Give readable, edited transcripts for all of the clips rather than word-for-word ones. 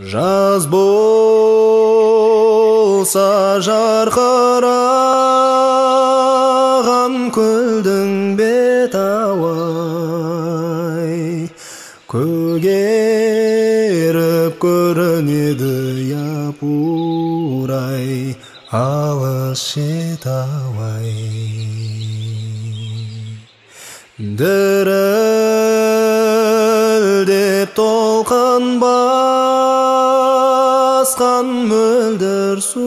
Жаз болса жарқыраған көлдің бет ауай, көгеріп көрінеді япырай, алыс шет ауай. Дірілдеп толқын басқан мөлдір суың,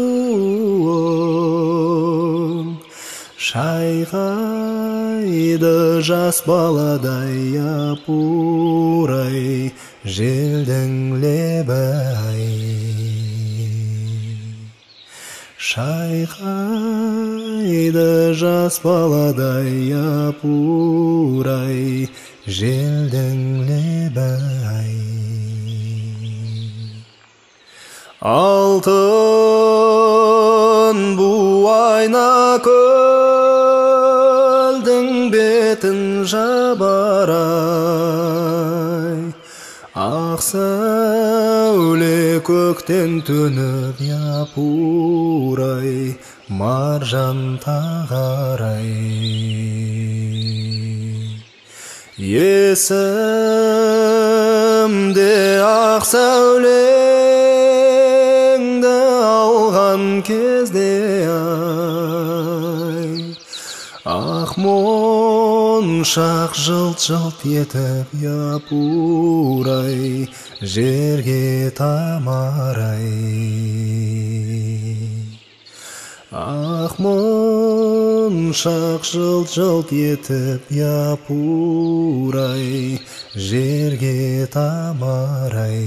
шайқайды жас баладай япырай, желдің лебі ай. Шайқайды жас баладай япырай, желдің лебі ай. Алтын буайна көлдің бетін жабарай, ақ сәуле көктен төніп япырай, маржан тағарай. Есімде ақ сәулеңді алған кезде ай, ақ моншақ жылт-жылт етіп япырай, жерге тамарай. Ақ моншақ жылт-жылт етіп япырай, жерге тамарай.